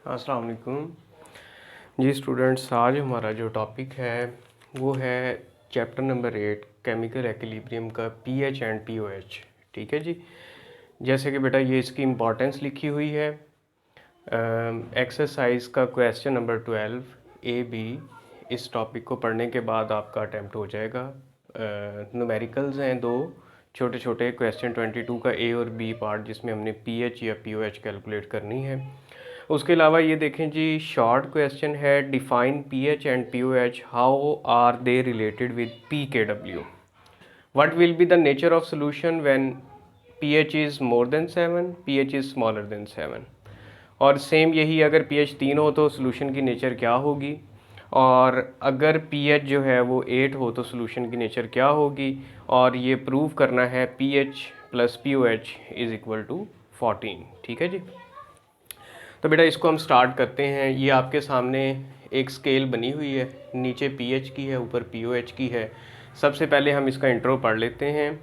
अस्सलाम वालेकुम जी स्टूडेंट्स। आज हमारा जो टॉपिक है वो है चैप्टर नंबर 8 केमिकल एक्विलिब्रियम का पीएच एंड पीओएच। ठीक है जी। जैसे कि बेटा ये इसकी इम्पोर्टेंस लिखी हुई है। एक्सरसाइज का क्वेश्चन नंबर 12 ए बी इस टॉपिक को पढ़ने के बाद आपका अटैम्प्ट हो जाएगा। न्यूमेरिकल्स हैं दो छोटे छोटे, क्वेश्चन 22 का ए और बी पार्ट जिसमें हमने पीएच या पीओएच कैलकुलेट करनी है। उसके अलावा ये देखें जी, शॉर्ट क्वेश्चन है define pH and pOH, how are they related with पीकेडब्ल्यू, what will be the nature of solution when pH is more than 7, pH is smaller than 7। और सेम यही अगर पीएच 3 हो तो सोल्यूशन की नेचर क्या होगी, और अगर पीएच जो है वो 8 हो तो सोल्यूशन की नेचर क्या होगी। और ये प्रूव करना है pH plus pOH is equal to 14। ठीक है जी। तो बेटा इसको हम स्टार्ट करते हैं। ये आपके सामने एक स्केल बनी हुई है, नीचे पीएच की है, ऊपर पीओएच की है। सबसे पहले हम इसका इंट्रो पढ़ लेते हैं।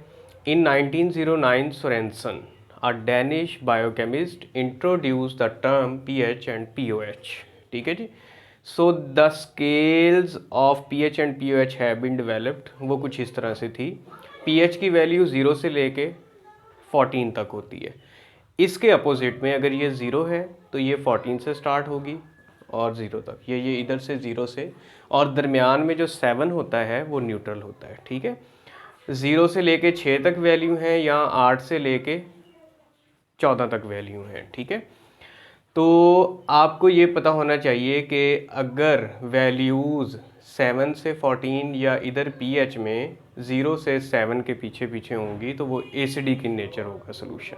In 1909 Sorensen, a Danish biochemist, introduce the term pH and pOH. ठीक है जी। So the scales of pH and pOH have been developed. वो कुछ इस तरह से थी। पीएच की वैल्यू 0 से लेके 14 तक होती है। इसके अपोजिट में अगर ये 0 है तो ये 14 से स्टार्ट होगी और 0 तक, ये इधर से 0 से, और दरमियान में जो 7 होता है वो न्यूट्रल होता है। ठीक है। 0 से लेके 6 तक वैल्यू है, या 8 से लेके 14 तक वैल्यू है। ठीक है। तो आपको ये पता होना चाहिए कि अगर वैल्यूज़ 7 से 14 या इधर पीएच में 0 से 7 के पीछे पीछे होंगी तो वो एसिडिक इन नेचर होगा सोल्यूशन।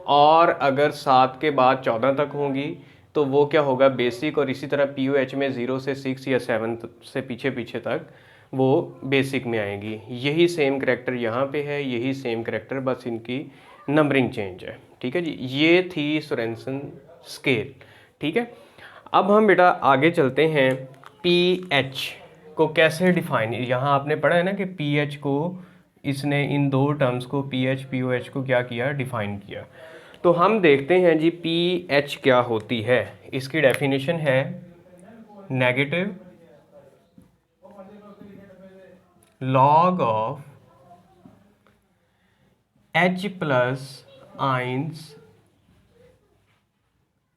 और अगर 7 के बाद 14 तक होंगी तो वो क्या होगा, बेसिक। और इसी तरह पीओएच में 0 से 6 या 7 से पीछे पीछे तक वो बेसिक में आएंगी। यही सेम करैक्टर यहाँ पे है, यही सेम करैक्टर, बस इनकी नंबरिंग चेंज है। ठीक है जी। ये थी सोरेनसन स्केल। ठीक है। अब हम बेटा आगे चलते हैं। पीएच को कैसे डिफाइन, यहाँ आपने पढ़ा है ना कि पीएच को इसने इन दो टर्म्स को पीएच पीओएच को क्या किया, डिफाइन किया। तो हम देखते हैं जी पीएच क्या होती है। इसकी डेफिनेशन है negative log of H plus ions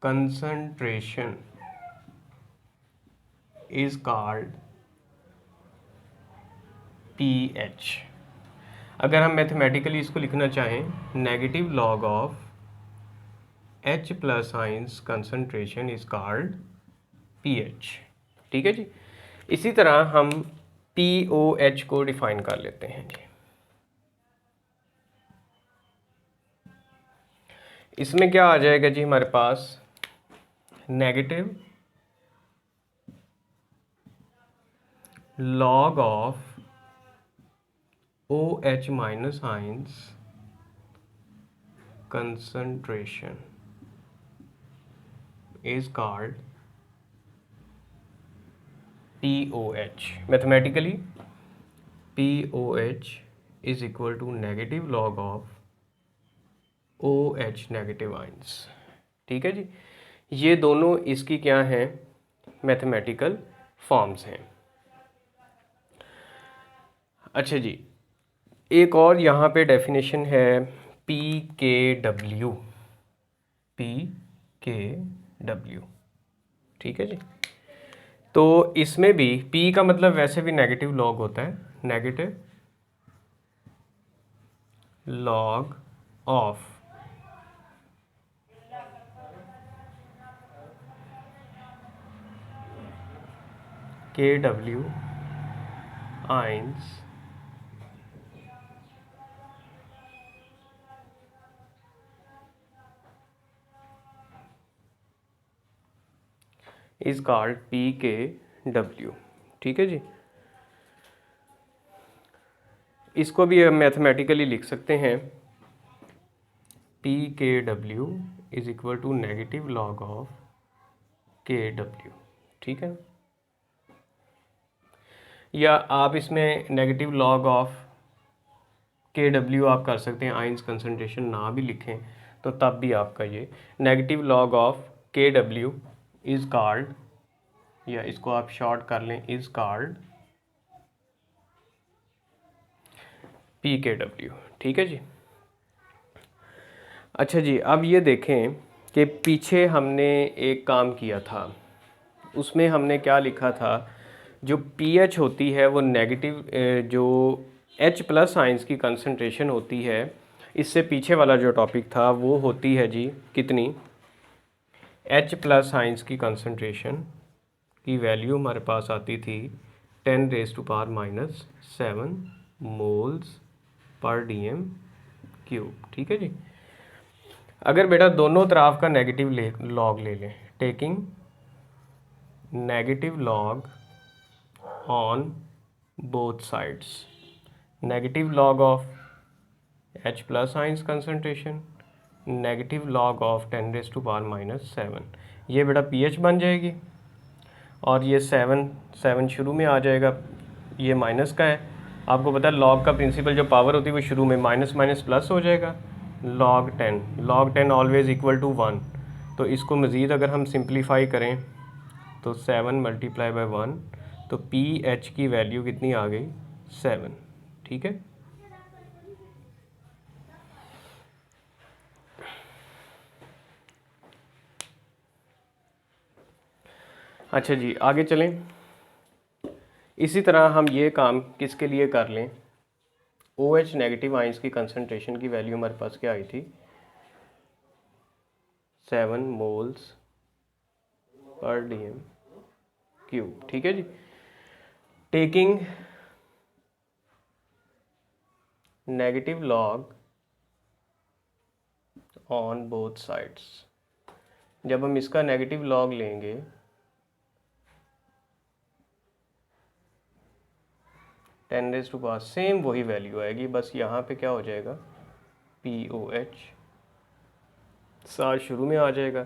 concentration is called pH। अगर हम मैथमेटिकली इसको लिखना चाहें, negative log of H plus ions concentration is called pH। ठीक है जी। इसी तरह हम POH को डिफाइन कर लेते हैं जी। इसमें क्या आ जाएगा जी हमारे पास, negative log of OH minus ions concentration is called POH। Mathematically, POH is equal to negative log of OH negative ions। ठीक है जी। ये दोनों इसकी क्या हैं, मैथमेटिकल फॉर्म्स हैं। अच्छा जी, एक और यहाँ पे डेफिनेशन है PKW। PKW। ठीक है जी। तो इसमें भी P का मतलब वैसे भी नेगेटिव लॉग होता है, negative log of KW ions is called PKW। ठीक है जी। इसको भी हम मैथमेटिकली लिख सकते हैं, PKW is equal to negative log of KW। ठीक है। या आप इसमें नेगेटिव लॉग ऑफ KW आप कर सकते हैं, आइंस कंसंट्रेशन ना भी लिखें तो तब भी आपका ये negative log of KW is called, या इसको आप शॉर्ट कर लें, इज़ कॉल्ड PKW। ठीक है जी। अच्छा जी, अब ये देखें कि पीछे हमने एक काम किया था, उसमें हमने क्या लिखा था, जो pH होती है वो नेगेटिव, जो H प्लस आइंस की कंसंट्रेशन होती है, इससे पीछे वाला जो टॉपिक था वो होती है जी कितनी, H प्लस आइंस की कंसंट्रेशन की वैल्यू हमारे पास आती थी 10⁻⁻7 मोल्स पर dm³। ठीक है जी। अगर बेटा दोनों तरफ का नेगेटिव लॉग ले लें, taking negative log on both sides, negative log of H plus ions concentration, negative log of 10⁻⁻7, ये बेटा pH बन जाएगी, और ये 7 शुरू में आ जाएगा, ये माइनस का है। आपको पता है लॉग का प्रिंसिपल जो पावर होती है वो शुरू में माइनस माइनस प्लस हो जाएगा। log 10 ऑलवेज इक्वल टू 1, तो इसको मज़ीद अगर हम सिंप्लीफाई करें तो 7 मल्टीप्लाई बाय 1, तो pH की वैल्यू कितनी आ गई, 7। ठीक है। अच्छा जी, आगे चलें। इसी तरह हम ये काम किसके लिए कर लें, OH नेगेटिव आइंस की कंसंट्रेशन की वैल्यू हमारे पास क्या आई थी, 7 मोल्स पर dm³। ठीक है जी। Taking negative log on both sides, जब हम इसका नेगेटिव लॉग लेंगे 10⁻⁻, सेम वही वैल्यू आएगी, बस यहाँ पे क्या हो जाएगा, POH 7 शुरू में आ जाएगा,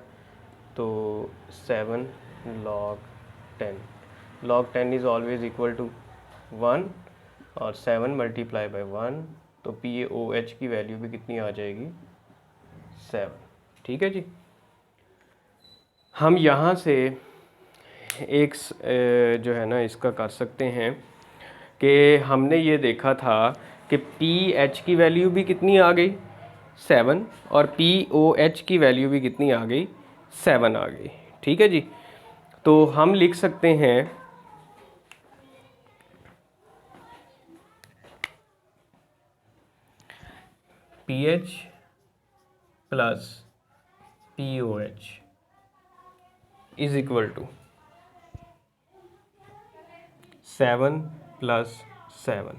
तो 7 log 10 is always equal to 1, और 7 मल्टीप्लाई बाय 1, तो POH की वैल्यू भी कितनी आ जाएगी, 7। ठीक है जी। हम यहाँ से एक जो है ना इसका कर सकते हैं कि हमने ये देखा था कि pH की वैल्यू भी कितनी आ गई, 7, और POH की वैल्यू भी कितनी आ गई, 7 आ गई। ठीक है जी। तो हम लिख सकते हैं pH plus POH is equal to 7 plus 7,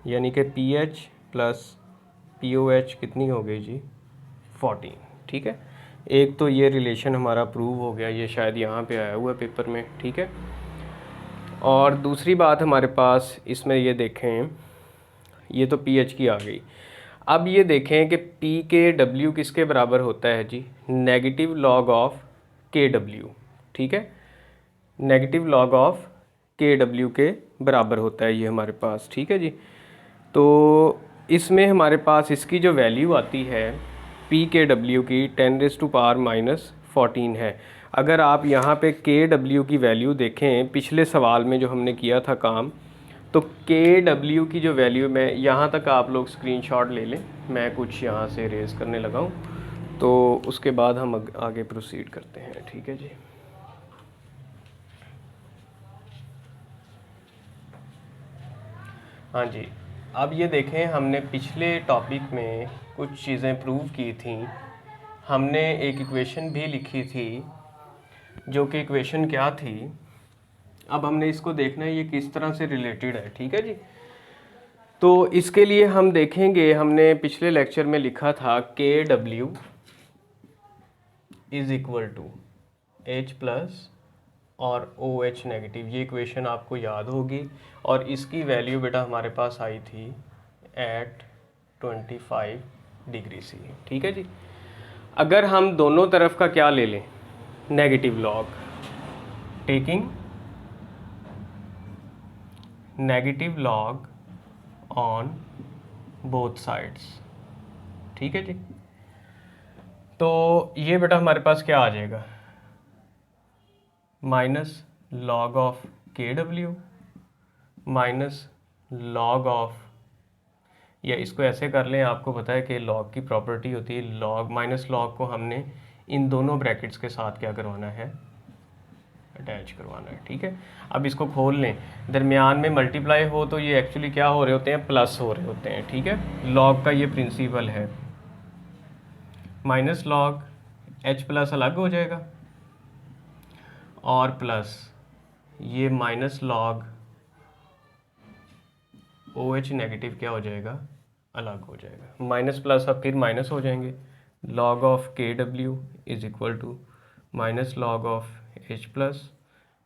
यानी कि pH प्लस POH कितनी हो गई जी, 14। ठीक है। एक तो ये रिलेशन हमारा प्रूव हो गया, ये शायद यहाँ पे आया हुआ है पेपर में। ठीक है। और दूसरी बात हमारे पास इसमें ये देखें, ये तो pH की आ गई। अब ये देखें कि PKW किसके बराबर होता है जी, नेगेटिव लॉग ऑफ KW। ठीक है, नेगेटिव लॉग ऑफ KW के बराबर होता है ये हमारे पास। ठीक है जी। तो इसमें हमारे पास इसकी जो वैल्यू आती है PKW की 10⁻⁻14 है। अगर आप यहाँ पे KW की वैल्यू देखें, पिछले सवाल में जो हमने किया था काम, तो KW की जो वैल्यू, मैं यहाँ तक आप लोग स्क्रीनशॉट ले लें, मैं कुछ यहाँ से रेज करने लगा हूँ, तो उसके बाद हम आगे प्रोसीड करते हैं। ठीक है जी। हाँ जी, अब ये देखें, हमने पिछले टॉपिक में कुछ चीज़ें प्रूव की थी, हमने एक इक्वेशन भी लिखी थी, जो कि इक्वेशन क्या थी, अब हमने इसको देखना है ये किस तरह से रिलेटेड है। ठीक है जी। तो इसके लिए हम देखेंगे, हमने पिछले लेक्चर में लिखा था KW is equal to H plus और OH नेगेटिव, ये इक्वेशन आपको याद होगी, और इसकी वैल्यू बेटा हमारे पास आई थी एट 25 डिग्री C। ठीक है जी। अगर हम दोनों तरफ का क्या ले लें, negative log, taking negative log on both sides. ठीक है जी। तो ये बेटा हमारे पास क्या आ जाएगा, minus log of K W minus log of, या इसको ऐसे कर लें, आपको पता है कि लॉग की प्रॉपर्टी होती है लॉग माइनस लॉग को हमने इन दोनों ब्रैकेट्स के साथ क्या करवाना है, अटैच करवाना है। ठीक है, अब इसको खोल लें, दरमियान में मल्टीप्लाई हो तो ये एक्चुअली क्या हो रहे होते हैं, प्लस हो रहे होते हैं। ठीक है, लॉग का ये प्रिंसिपल है, माइनस लॉग एच प्लस अलग हो जाएगा और प्लस ये minus log O H negative क्या हो जाएगा, अलग हो जाएगा। माइनस प्लस अब फिर माइनस हो जाएंगे, log of K W is equal to minus log of H plus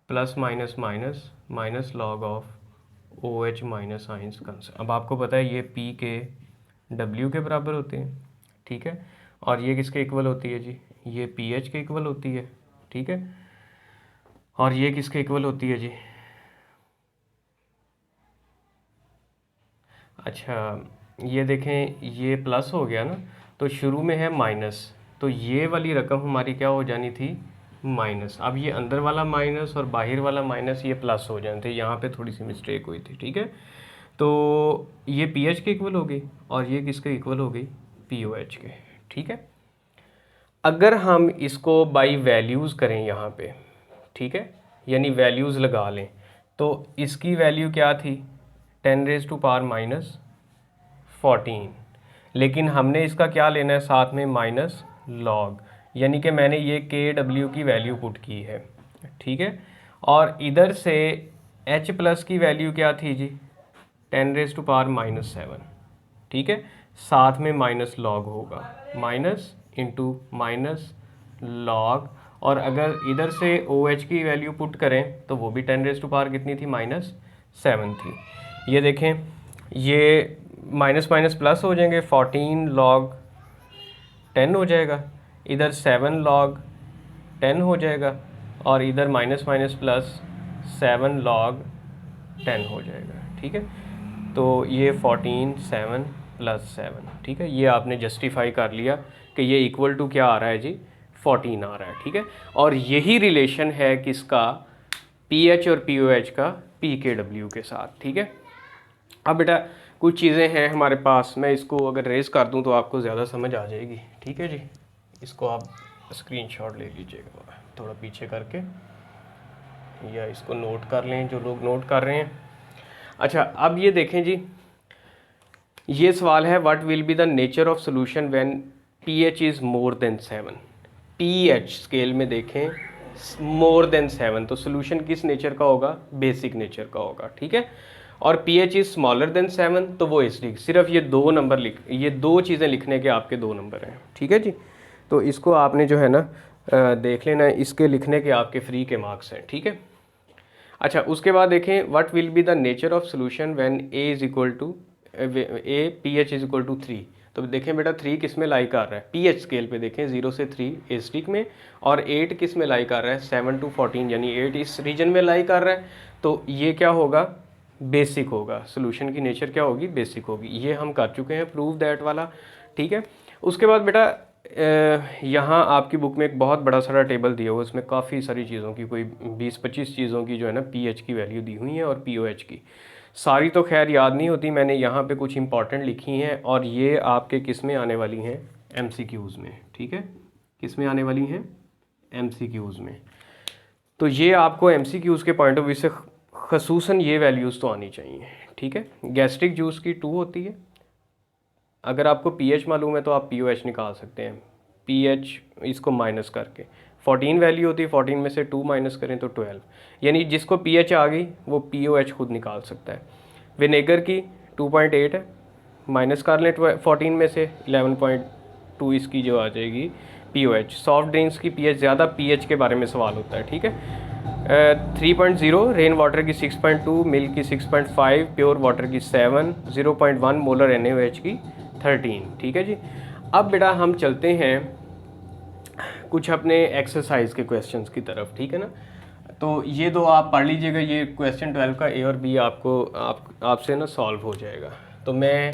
plus minus minus minus log of O H minus signs कंस। अब आपको पता है ये पी के डब्ल्यू के बराबर होते हैं। ठीक है, और ये किसके इक्वल होती है जी, ये पी एच के इक्वल होती है। ठीक है, और ये किसके इक्वल होती है जी, अच्छा ये देखें ये प्लस हो गया ना, तो शुरू में है माइनस, तो ये वाली रकम हमारी क्या हो जानी थी, माइनस। अब ये अंदर वाला माइनस और बाहर वाला माइनस ये प्लस हो जाते थे, यहाँ पे थोड़ी सी मिस्टेक हुई थी। ठीक है, तो ये पी एच के इक्वल हो गई और ये किसके इक्वल हो गई, पी ओ एच के। ठीक है, अगर हम इसको बाई वैल्यूज़ करें यहाँ पे, ठीक है, यानी वैल्यूज़ लगा लें, तो इसकी वैल्यू क्या थी, 10⁻⁻14, लेकिन हमने इसका क्या लेना है साथ में, माइनस लॉग, यानी कि मैंने ये के डब्ल्यू की वैल्यू पुट की है। ठीक है, और इधर से एच प्लस की वैल्यू क्या थी जी, 10⁻⁻7। ठीक है, साथ में माइनस लॉग होगा, माइनस इंटू माइनस लॉग, और अगर इधर से ओ एच की वैल्यू पुट करें तो वो भी 10⁻⁻ कितनी थी, -7 थी। ये देखें, ये माइनस माइनस प्लस हो जाएंगे, 14 लॉग 10 हो जाएगा, इधर 7 लॉग 10 हो जाएगा, और इधर माइनस माइनस प्लस 7 लॉग 10 हो जाएगा। ठीक है, तो ये 14 7 प्लस 7। ठीक है, ये आपने जस्टिफाई कर लिया कि ये इक्वल टू क्या आ रहा है जी, 14 आ रहा है। ठीक है, और यही रिलेशन है किसका, पी एच और पी ओ एच का पी के डब्ल्यू के साथ। ठीक है, अब बेटा कुछ चीज़ें हैं हमारे पास, मैं इसको अगर रेस कर दूं तो आपको ज़्यादा समझ आ जाएगी। ठीक है जी, इसको आप स्क्रीनशॉट ले लीजिएगा थोड़ा पीछे करके, या इसको नोट कर लें जो लोग नोट कर रहे हैं। अच्छा, अब ये देखें जी, ये सवाल है, what will be the nature of solution when pH is more than 7। PH scale में देखें मोर देन 7, तो सोल्यूशन किस नेचर का होगा, बेसिक नेचर का होगा। ठीक है, और पीएच इज़ स्मॉलर देन 7 तो वो एसिडिक। सिर्फ ये दो नंबर ये दो चीज़ें लिखने के आपके दो नंबर हैं। ठीक है जी, तो इसको आपने जो है ना देख लेना, इसके लिखने के आपके फ्री के मार्क्स हैं। ठीक है, अच्छा उसके बाद देखें, what will be the nature of solution when a is equal to a P H is equal to 3। तो देखें बेटा 3 किस में लाई कर रहा है, पी एच स्केल पे देखें 0 से 3 एसिडिक में, और 8 किस में लाई कर रहा है, 7 to 14, यानी 8 इस रीजन में लाई कर रहा है, तो ये क्या होगा, बेसिक होगा। सोल्यूशन की नेचर क्या होगी, बेसिक होगी। ये हम कर चुके हैं प्रूव दैट वाला। ठीक है, उसके बाद बेटा यहाँ आपकी बुक में एक बहुत बड़ा सारा टेबल दिया हुआ है, उसमें काफ़ी सारी चीज़ों की, कोई 20-25 चीज़ों की जो है ना पीएच की वैल्यू दी हुई है, और पीओएच की सारी तो खैर याद नहीं होती, मैंने यहाँ पे कुछ इंपॉर्टेंट लिखी हैं, और ये आपके किस में आने वाली हैं, एमसीक्यूज़ में। ठीक है, किस में आने वाली हैं, एमसीक्यूज़ में। तो ये आपको एमसीक्यूज़ के पॉइंट ऑफ व्यू से खसूसन ये वैल्यूज़ तो आनी चाहिए। ठीक है, गैस्ट्रिक जूस की 2 होती है, अगर आपको पीएच मालूम है तो आप पीओएच निकाल सकते हैं, पीएच इसको माइनस करके 14 वैल्यू होती है, 14 में से 2 माइनस करें तो 12, यानी जिसको पीएच आ गई वो पीओएच खुद निकाल सकता है। विनेगर की 2.8 है, माइनस कर लें 14 में से 11.2 इसकी जो आ जाएगी पीओएच। सॉफ्ट ड्रिंक्स की पीएच ज़्यादा, पीएच के बारे में सवाल होता है। ठीक है, 3.0, रेन वाटर की 6.2, मिल्क की 6.5, प्योर वाटर की 7, 0.1 मोलर NaOH की 13। ठीक है जी, अब बेटा हम चलते हैं कुछ अपने एक्सरसाइज के क्वेश्चंस की तरफ। ठीक है ना, तो ये दो आप पढ़ लीजिएगा, ये क्वेश्चन 12 का ए और बी आपको आपसे ना सॉल्व हो जाएगा। तो मैं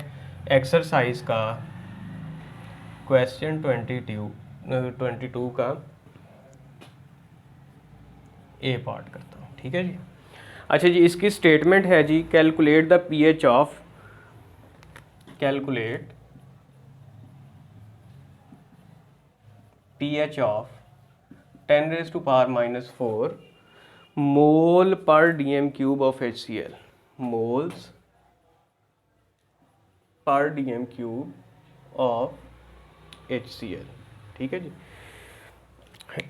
एक्सरसाइज का क्वेश्चन 22 का ए पार्ट करता हूँ, ठीक है जी। अच्छा जी, इसकी स्टेटमेंट है जी, calculate the pH of, calculate pH of 10 raised to power minus 4 mole per dm cube of HCl, moles per dm cube of HCl, ठीक है जी।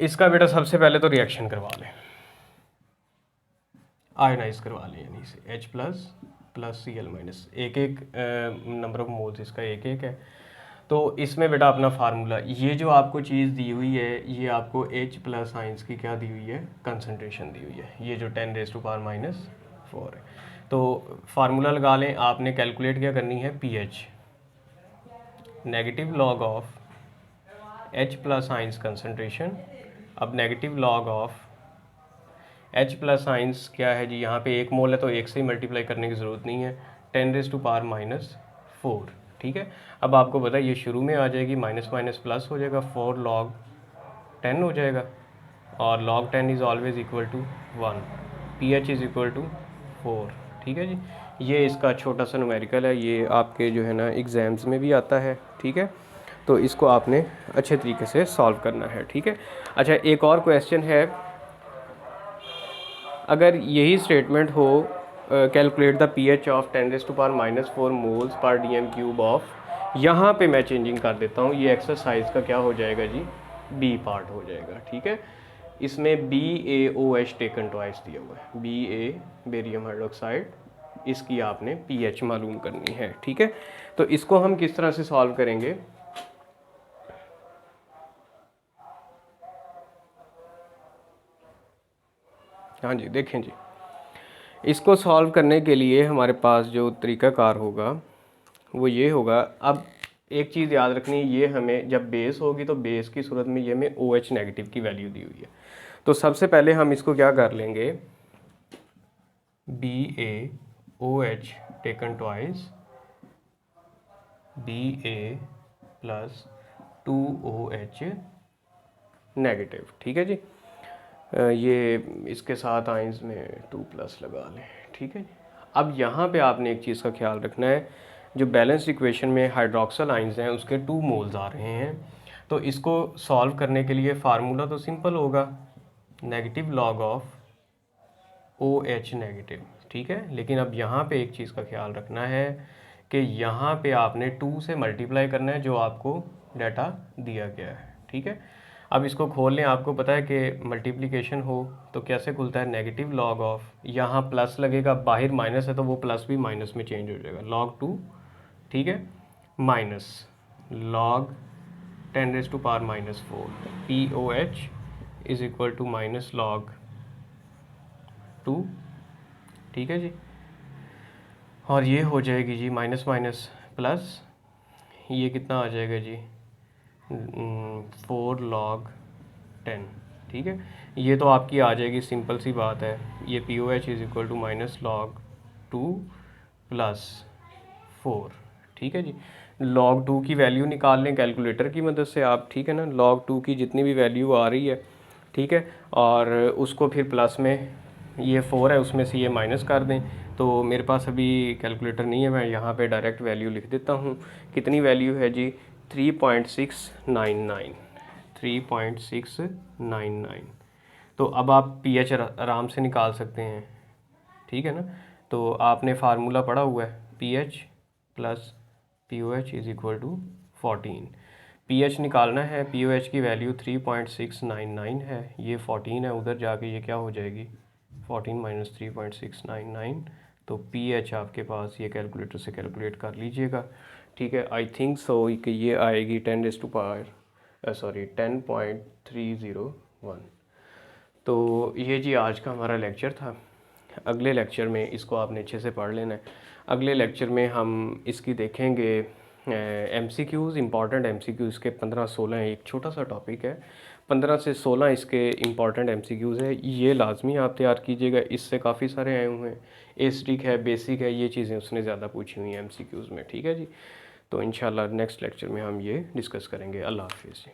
इसका बेटा सबसे पहले तो रिएक्शन करवा लें, आयोनाइज करवा लें, यानी से H plus plus Cl minus, एक एक नंबर ऑफ मोल्स इसका एक एक है। तो इसमें बेटा अपना फार्मूला, ये जो आपको चीज़ दी हुई है ये आपको H प्लस आइंस की क्या दी हुई है, कंसनट्रेशन दी हुई है, ये जो 10 रेज़ टू पावर माइनस 4 है। तो फार्मूला लगा लें, आपने कैलकुलेट क्या करनी है, pH, negative log of H plus ions concentration. अब negative log of H plus ions क्या है जी, यहाँ पे 1 मोल है तो 1 से ही मल्टीप्लाई करने की ज़रूरत नहीं है, 10 रेज़ टू पावर माइनस 4, ठीक है। अब आपको पता है ये शुरू में आ जाएगी, माइनस माइनस प्लस हो जाएगा, 4 log 10 हो जाएगा, और log 10 is always equal to 1, pH is equal to 4, ठीक है जी। ये इसका छोटा सा न्यूमेरिकल है, ये आपके जो है ना एग्ज़ाम्स में भी आता है, ठीक है। तो इसको आपने अच्छे तरीके से सॉल्व करना है, ठीक है। अच्छा, एक और क्वेश्चन है, अगर यही स्टेटमेंट हो, calculate the pH of 10 raise to power minus 4 moles पर डीएम क्यूब ऑफ, यहाँ पे मैं चेंजिंग कर देता हूँ, ये एक्सरसाइज का क्या हो जाएगा जी, बी पार्ट हो जाएगा, ठीक है। इसमें BaOH टेकन ट्वाइस दिया हुआ है, Ba बेरियम हाइड्रोक्साइड, इसकी आपने पीएच मालूम करनी है, ठीक है। तो इसको हम किस तरह से सॉल्व करेंगे, हाँ जी देखें जी, इसको सॉल्व करने के लिए हमारे पास जो तरीक़ाकार होगा वो ये होगा। अब एक चीज़ याद रखनी है, ये हमें जब बेस होगी तो बेस की सूरत में ये हमें OH नेगेटिव की वैल्यू दी हुई है। तो सबसे पहले हम इसको क्या कर लेंगे, BaOH taken twice, Ba plus 2OH negative, ठीक है जी। ये इसके साथ आइंस में 2 प्लस लगा लें, ठीक है जी। अब यहाँ पे आपने एक चीज़ का ख्याल रखना है, जो बैलेंस इक्वेशन में हाइड्रोक्सल आइंस हैं उसके 2 मोल्स आ रहे हैं, तो इसको सॉल्व करने के लिए फार्मूला तो सिंपल होगा, negative log of OH negative, ठीक है। लेकिन अब यहाँ पे एक चीज़ का ख्याल रखना है कि यहाँ पे आपने 2 से मल्टीप्लाई करना है जो आपको डाटा दिया गया है, ठीक है। अब इसको खोल लें, आपको पता है कि मल्टीप्लिकेशन हो तो कैसे खुलता है, नेगेटिव लॉग ऑफ, यहाँ प्लस लगेगा, बाहर माइनस है तो वो प्लस भी माइनस में चेंज हो जाएगा, log 2, ठीक है, minus log 10 raise to power minus 4, POH is equal to minus log 2, ठीक है जी। और ये हो जाएगी जी माइनस माइनस प्लस, ये कितना आ जाएगा जी, 4 log 10, ठीक है। ये तो आपकी आ जाएगी, सिंपल सी बात है, ये POH is equal to minus log 2 plus 4, ठीक है जी। log 2 की वैल्यू निकाल लें कैलकुलेटर की मदद से आप, ठीक है ना, log 2 की जितनी भी वैल्यू आ रही है, ठीक है, और उसको फिर प्लस में, ये 4 है उसमें से ये माइनस कर दें। तो मेरे पास अभी कैलकुलेटर नहीं है, मैं यहाँ पे डायरेक्ट वैल्यू लिख देता हूँ, कितनी वैल्यू है जी, 3.699, 3.699। तो अब आप pH आराम से निकाल सकते हैं, ठीक है ना। तो आपने फार्मूला पढ़ा हुआ है, pH plus POH is equal to 14, pH निकालना है, POH की वैल्यू 3.699 है, ये 14 है, उधर जाके ये क्या हो जाएगी, 14 माइनस 3.699, तो pH आपके पास ये कैलकुलेटर से कैलकुलेट कर लीजिएगा, ठीक है। आई थिंक सो कि ये आएगी 10 रेज़ टू पावर 10.301। तो ये जी आज का हमारा लेक्चर था। अगले लेक्चर में इसको आपने अच्छे से पढ़ लेना है। अगले लेक्चर में हम इसकी देखेंगे MCQs, इम्पॉर्टेंट MCQs, इसके 15-16 एक छोटा सा टॉपिक है, 15 से 16 इसके इम्पॉर्टेंट MCQs है, ये लाजमी आप तैयार कीजिएगा। इससे काफ़ी सारे आए हुए हैं, एस्टिक है, बेसिक है, ये चीज़ें उसने ज़्यादा पूछी हुई हैं MCQs में, ठीक है जी। तो इंशाल्लाह नेक्स्ट लेक्चर में हम ये डिस्कस करेंगे। अल्लाह हाफिज़।